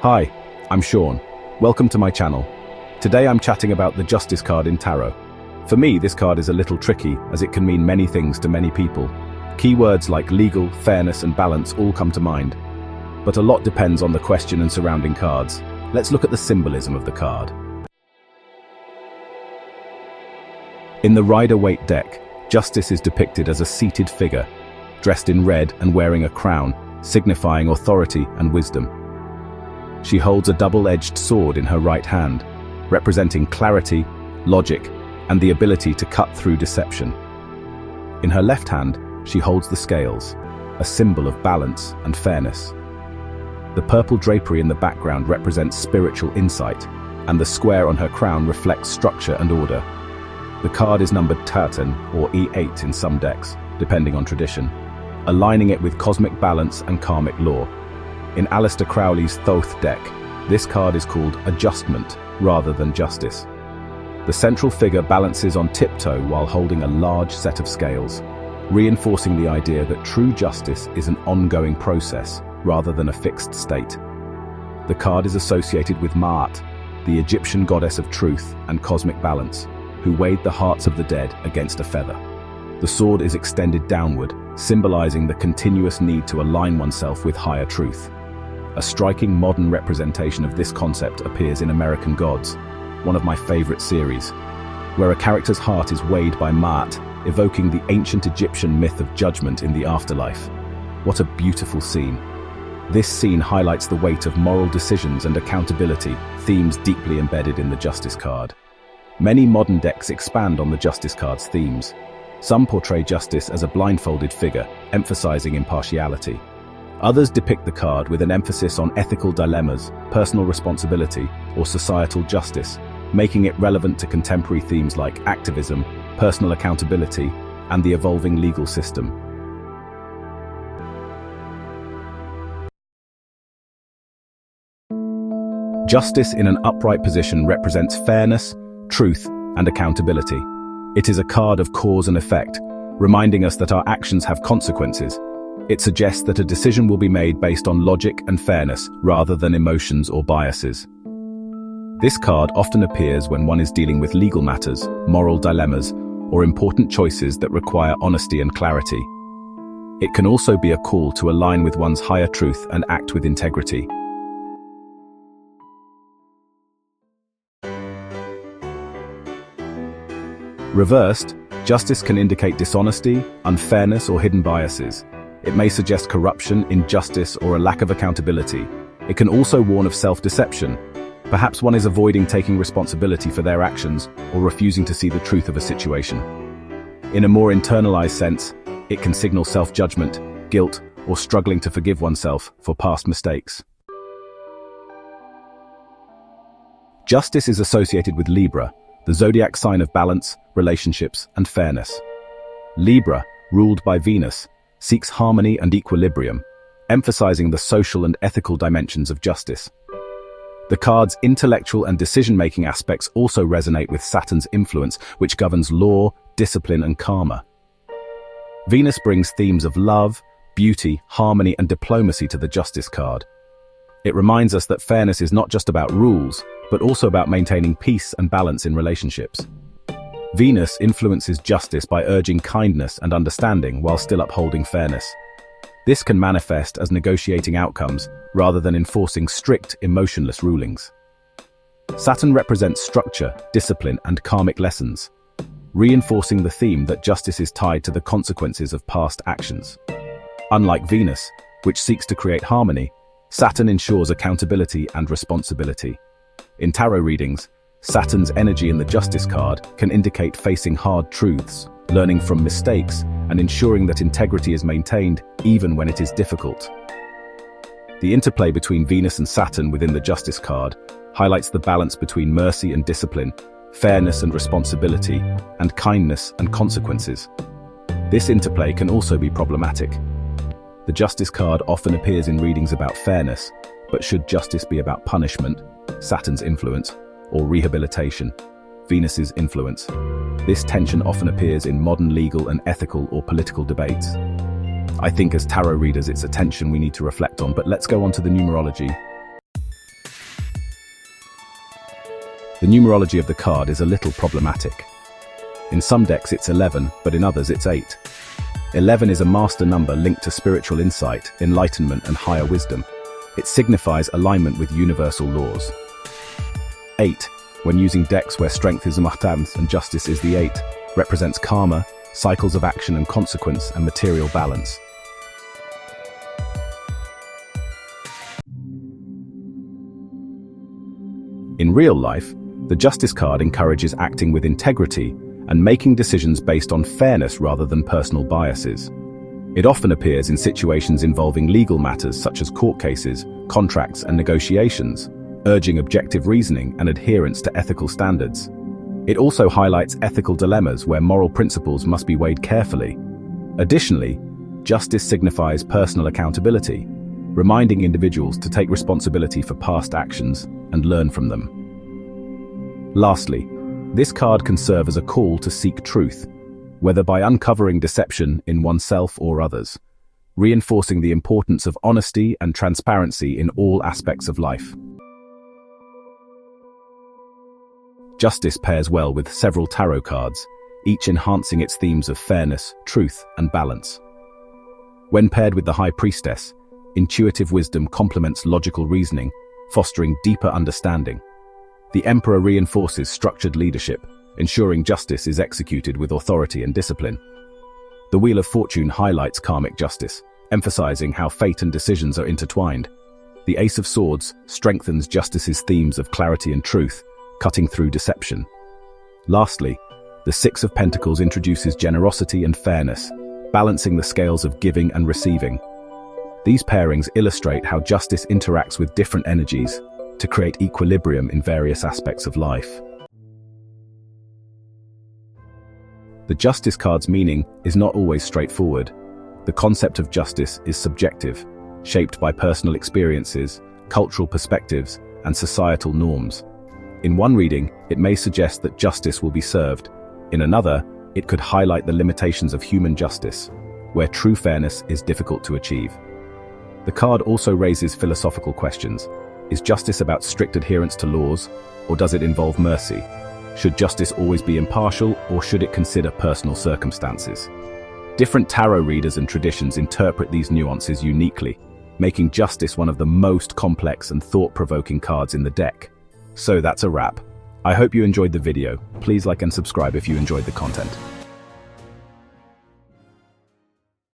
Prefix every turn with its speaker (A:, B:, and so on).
A: Hi, I'm Sean. Welcome to my channel. Today I'm chatting about the Justice card in Tarot. For me, this card is a little tricky as it can mean many things to many people. Keywords like legal, fairness, and balance all come to mind. But a lot depends on the question and surrounding cards. Let's look at the symbolism of the card. In the Rider-Waite deck, Justice is depicted as a seated figure, dressed in red and wearing a crown, signifying authority and wisdom. She holds a double-edged sword in her right hand, representing clarity, logic, and the ability to cut through deception. In her left hand, she holds the scales, a symbol of balance and fairness. The purple drapery in the background represents spiritual insight, and the square on her crown reflects structure and order. The card is numbered Saturn or E8 in some decks, depending on tradition, aligning it with cosmic balance and karmic law. In Aleister Crowley's Thoth deck, this card is called Adjustment rather than Justice. The central figure balances on tiptoe while holding a large set of scales, reinforcing the idea that true justice is an ongoing process rather than a fixed state. The card is associated with Maat, the Egyptian goddess of truth and cosmic balance, who weighed the hearts of the dead against a feather. The sword is extended downward, symbolizing the continuous need to align oneself with higher truth. A striking modern representation of this concept appears in American Gods, one of my favorite series, where a character's heart is weighed by Maat, evoking the ancient Egyptian myth of judgment in the afterlife. What a beautiful scene. This scene highlights the weight of moral decisions and accountability, themes deeply embedded in the Justice card. Many modern decks expand on the Justice card's themes. Some portray justice as a blindfolded figure, emphasizing impartiality. Others depict the card with an emphasis on ethical dilemmas, personal responsibility, or societal justice, making it relevant to contemporary themes like activism, personal accountability, and the evolving legal system. Justice in an upright position represents fairness, truth, and accountability. It is a card of cause and effect, reminding us that our actions have consequences. It suggests that a decision will be made based on logic and fairness rather than emotions or biases. This card often appears when one is dealing with legal matters, moral dilemmas, or important choices that require honesty and clarity. It can also be a call to align with one's higher truth and act with integrity. Reversed, justice can indicate dishonesty, unfairness, or hidden biases. It may suggest corruption, injustice, or a lack of accountability. It can also warn of self-deception. Perhaps one is avoiding taking responsibility for their actions or refusing to see the truth of a situation. In a more internalized sense, it can signal self-judgment, guilt, or struggling to forgive oneself for past mistakes. Justice is associated with Libra, the zodiac sign of balance, relationships, and fairness. Libra, ruled by Venus, seeks harmony and equilibrium, emphasizing the social and ethical dimensions of justice. The card's intellectual and decision-making aspects also resonate with Saturn's influence, which governs law, discipline, and karma. Venus brings themes of love, beauty, harmony, and diplomacy to the Justice card. It reminds us that fairness is not just about rules, but also about maintaining peace and balance in relationships. Venus influences justice by urging kindness and understanding while still upholding fairness. This can manifest as negotiating outcomes rather than enforcing strict, emotionless rulings. Saturn represents structure, discipline, and karmic lessons, reinforcing the theme that justice is tied to the consequences of past actions. Unlike Venus, which seeks to create harmony, Saturn ensures accountability and responsibility. In tarot readings, Saturn's energy in the Justice card can indicate facing hard truths, learning from mistakes, and ensuring that integrity is maintained even when it is difficult. The interplay between Venus and Saturn within the Justice card highlights the balance between mercy and discipline, fairness and responsibility, and kindness and consequences. This interplay can also be problematic. The Justice card often appears in readings about fairness, but should justice be about punishment, Saturn's influence, or rehabilitation, Venus's influence? This tension often appears in modern legal and ethical or political debates. I think as tarot readers it's a tension we need to reflect on, but let's go on to the numerology. The numerology of the card is a little problematic. In some decks it's 11, but in others it's 8. 11 is a master number linked to spiritual insight, enlightenment, and higher wisdom. It signifies alignment with universal laws. 8, when using decks where strength is Mahtams and justice is the 8, represents karma, cycles of action and consequence, and material balance. In real life, the Justice card encourages acting with integrity and making decisions based on fairness rather than personal biases. It often appears in situations involving legal matters such as court cases, contracts, and negotiations, urging objective reasoning and adherence to ethical standards. It also highlights ethical dilemmas where moral principles must be weighed carefully. Additionally, justice signifies personal accountability, reminding individuals to take responsibility for past actions and learn from them. Lastly, this card can serve as a call to seek truth, whether by uncovering deception in oneself or others, reinforcing the importance of honesty and transparency in all aspects of life. Justice pairs well with several tarot cards, each enhancing its themes of fairness, truth, and balance. When paired with the High Priestess, intuitive wisdom complements logical reasoning, fostering deeper understanding. The Emperor reinforces structured leadership, ensuring justice is executed with authority and discipline. The Wheel of Fortune highlights karmic justice, emphasizing how fate and decisions are intertwined. The Ace of Swords strengthens justice's themes of clarity and truth, cutting through deception. Lastly, the Six of Pentacles introduces generosity and fairness, balancing the scales of giving and receiving. These pairings illustrate how justice interacts with different energies to create equilibrium in various aspects of life. The Justice card's meaning is not always straightforward. The concept of justice is subjective, shaped by personal experiences, cultural perspectives, and societal norms. In one reading, it may suggest that justice will be served. In another, it could highlight the limitations of human justice, where true fairness is difficult to achieve. The card also raises philosophical questions. Is justice about strict adherence to laws, or does it involve mercy? Should justice always be impartial, or should it consider personal circumstances? Different tarot readers and traditions interpret these nuances uniquely, making justice one of the most complex and thought-provoking cards in the deck. So that's a wrap. I hope you enjoyed the video. Please like and subscribe if you enjoyed the content.